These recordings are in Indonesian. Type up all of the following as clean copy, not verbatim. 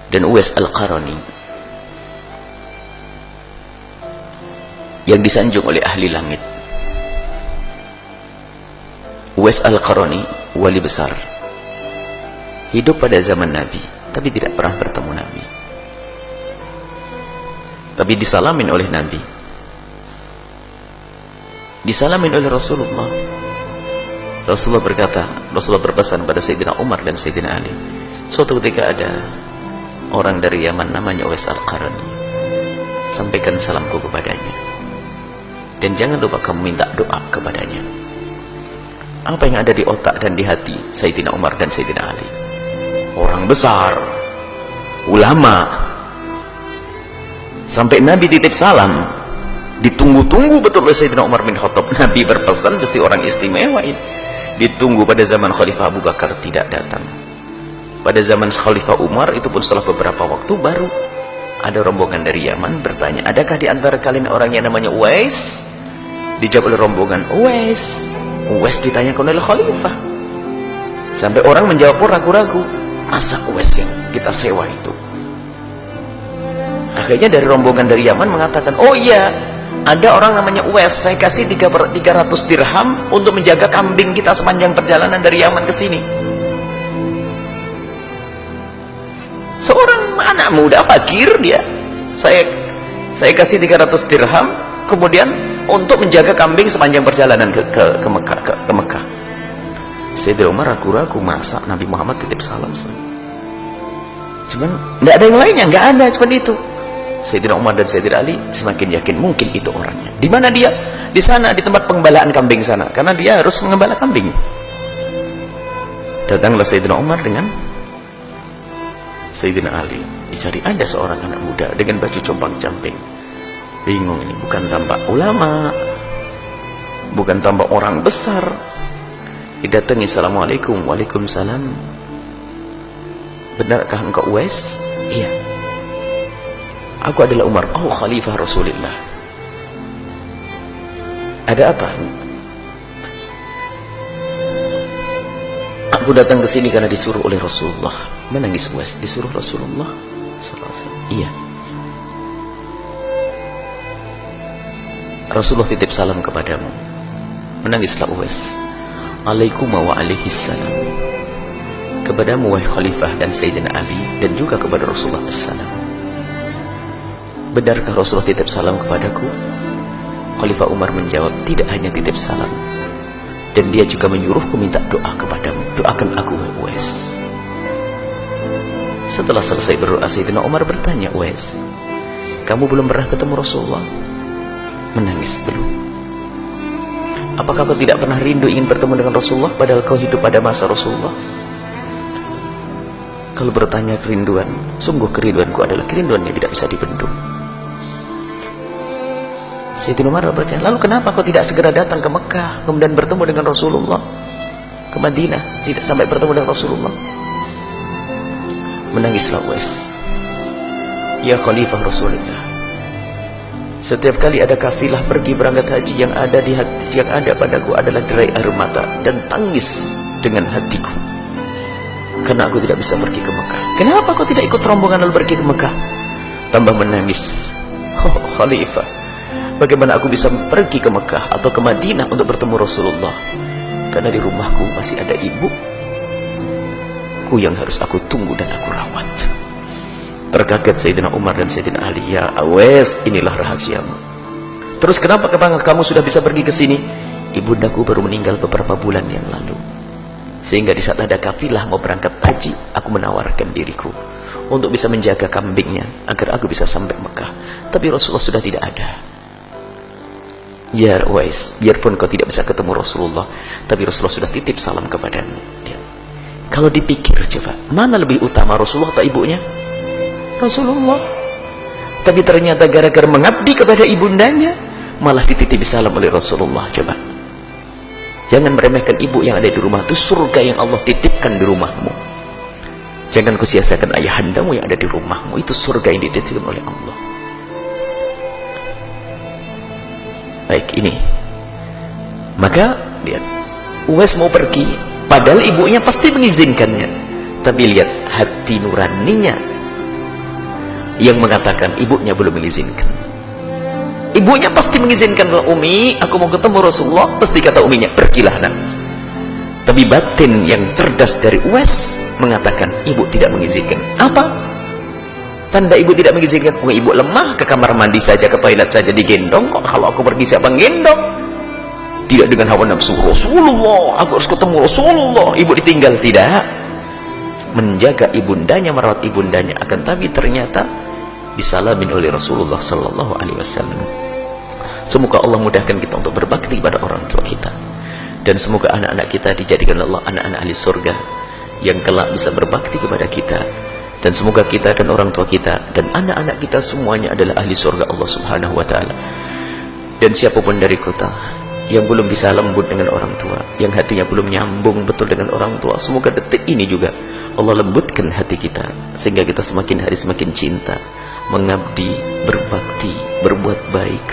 dan Uwais Al-Qarani yang disanjung oleh ahli langit. Uwais Al-Qarani wali besar, hidup pada zaman Nabi tapi tidak pernah bertemu Nabi, tapi disalamin oleh Nabi, disalamin oleh Rasulullah. Rasulullah berkata, Rasulullah berpesan pada Sayyidina Umar dan Sayyidina Ali, suatu ketika ada orang dari Yaman namanya Uwais Al-Qarani, sampaikan salamku kepadanya dan jangan lupa kamu minta doa kepadanya. Apa yang ada di otak dan di hati Sayyidina Umar dan Sayyidina Ali, orang besar, ulama, sampai Nabi titip salam, ditunggu-tunggu betul oleh Sayyidina Umar bin Khattab. Nabi berpesan mesti orang istimewa ini. Ditunggu pada zaman Khalifah Abu Bakar tidak datang. Pada zaman Khalifah Umar itu pun setelah beberapa waktu baru ada rombongan dari Yaman bertanya, adakah di antara kalian orang yang namanya Uwais? Dijawab oleh rombongan, Uwais. Uwais ditanyakan oleh Khalifah, sampai orang menjawab pun ragu-ragu, masa Uwais yang kita sewa itu? Akhirnya dari rombongan dari Yaman mengatakan, oh iya, ada orang namanya Uwais, saya kasih 300 dirham untuk menjaga kambing kita sepanjang perjalanan dari Yaman ke sini. Seorang anak muda fakir dia, saya kasih 300 dirham kemudian untuk menjaga kambing sepanjang perjalanan ke Mekah. Sayyidina Umar ragu-ragu, masa Nabi Muhammad titip salam? Cuman tidak ada yang lainnya, nggak ada, cuman itu. Sayyidina Umar dan Sayyidina Ali semakin yakin mungkin itu orangnya. Di mana dia? Di sana, di tempat penggembalaan kambing sana, karena dia harus mengembala kambing. Datanglah Sayyidina Umar dengan Sayyidina Ali, dicari ada seorang anak muda dengan baju compang-camping. Bingung ini, bukan tampak ulama, bukan tampak orang besar. Didatangi, assalamualaikum. Waalaikumsalam. Benarkah engkau Uwais? Iya. Aku adalah Umar. Oh, Khalifah Rasulullah. Ada apa? Aku datang ke sini karena disuruh oleh Rasulullah. Menangis Uwais, disuruh Rasulullah sallallahu alaihi wasallam. Iya. Rasulullah titip salam kepadamu. Menangislah Uwais. Alaikum wa alaihissalam. Kepadamu wahai Khalifah dan Sayyidina Ali, dan juga kepada Rasulullah assalam. Benarkah Rasulullah titip salam kepadaku? Khalifah Umar menjawab, tidak hanya titip salam, dan dia juga menyuruhku minta doa kepadamu. Doakan aku wahai Uwais. Setelah selesai berdoa, Sayyidina Umar bertanya, Uwais, kamu belum pernah ketemu Rasulullah? Menangis, belum. Apakah kau tidak pernah rindu ingin bertemu dengan Rasulullah padahal kau hidup pada masa Rasulullah? Kalau bertanya kerinduan, sungguh kerinduanku adalah kerinduan yang tidak bisa dibendung. Sayyidina Umar bertanya, lalu kenapa kau tidak segera datang ke Mekah kemudian bertemu dengan Rasulullah, ke Madinah, tidak sampai bertemu dengan Rasulullah? Menangislah Uwais. Ya Khalifah Rasulullah, setiap kali ada kafilah pergi berangkat haji, yang ada di hati, yang ada padaku adalah derai air mata dan tangis dengan hatiku, karena aku tidak bisa pergi ke Mekah. Kenapa kau tidak ikut rombongan lalu pergi ke Mekah? Tambah menangis. Oh Khalifah, bagaimana aku bisa pergi ke Mekah atau ke Madinah untuk bertemu Rasulullah? Karena di rumahku masih ada ibuku yang harus aku tunggu dan aku rawat. Terkaget Sayyidina Umar dan Sayyidina Ali. Ya Uwais, inilah rahasiamu. Terus kenapa kamu sudah bisa pergi ke sini? Ibundaku baru meninggal beberapa bulan yang lalu, sehingga di saat ada kafilah mau berangkat haji, aku menawarkan diriku untuk bisa menjaga kambingnya agar aku bisa sampai Mekah. Tapi Rasulullah sudah tidak ada. Ya Uwais, biarpun kau tidak bisa ketemu Rasulullah, tapi Rasulullah sudah titip salam kepadamu. Ya. Kalau dipikir coba, mana lebih utama, Rasulullah atau ibunya? Rasulullah. Tapi ternyata gara-gara mengabdi kepada ibundanya, malah dititip salam oleh Rasulullah. Coba, jangan meremehkan ibu yang ada di rumah. Itu surga yang Allah titipkan di rumahmu. Jangan kau sia-siakan ayahandamu yang ada di rumahmu. Itu surga yang dititipkan oleh Allah. Baik, ini maka lihat, Uwais mau pergi padahal ibunya pasti mengizinkannya, tapi lihat hati nuraninya yang mengatakan ibunya belum mengizinkan. Ibunya pasti mengizinkan. Umi, aku mau ketemu Rasulullah. Pasti kata uminya, pergilah nak. Tapi batin yang cerdas dari Uwais mengatakan ibu tidak mengizinkan. Apa tanda ibu tidak mengizinkan? Ibu lemah, ke kamar mandi saja, ke toilet saja digendong. Kok kalau aku pergi siapa yang gendong? Tidak dengan hawa nafsu. Rasulullah, aku harus ketemu Rasulullah. Ibu ditinggal, tidak. Menjaga ibundanya, merawat ibundanya. Akan tapi ternyata disalamin oleh Rasulullah sallallahu alaihi wasallam. Semoga Allah mudahkan kita untuk berbakti pada orang tua kita, dan semoga anak-anak kita dijadikan Allah anak-anak ahli surga yang kelak bisa berbakti kepada kita, dan semoga kita dan orang tua kita dan anak-anak kita semuanya adalah ahli surga Allah subhanahu wa ta'ala. Dan siapapun dari kita yang belum bisa lembut dengan orang tua, yang hatinya belum nyambung betul dengan orang tua, semoga detik ini juga Allah lembutkan hati kita, sehingga kita semakin hari semakin cinta, mengabdi, berbakti, berbuat baik,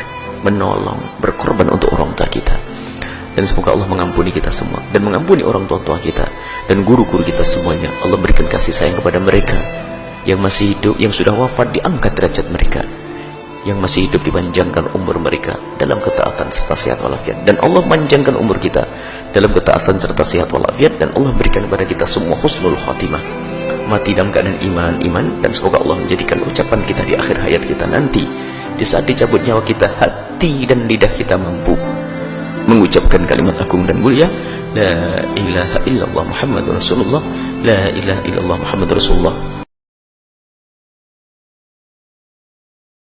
menolong, berkorban untuk orang tua kita. Dan semoga Allah mengampuni kita semua, dan mengampuni orang tua kita dan guru-guru kita semuanya. Allah berikan kasih sayang kepada mereka yang masih hidup, yang sudah wafat diangkat derajat mereka, yang masih hidup dipanjangkan umur mereka dalam ketaatan serta sehat walafiat. Dan Allah panjangkan umur kita dalam ketaatan serta sehat walafiat, dan Allah berikan kepada kita semua husnul khatimah, mati dalam keadaan iman, dan semoga Allah menjadikan ucapan kita di akhir hayat kita nanti, di saat dicabut nyawa kita, hati dan lidah kita mampu mengucapkan kalimat agung dan mulia, la ilaha illallah Muhammadur Rasulullah, la ilaha illallah Muhammadur Rasulullah.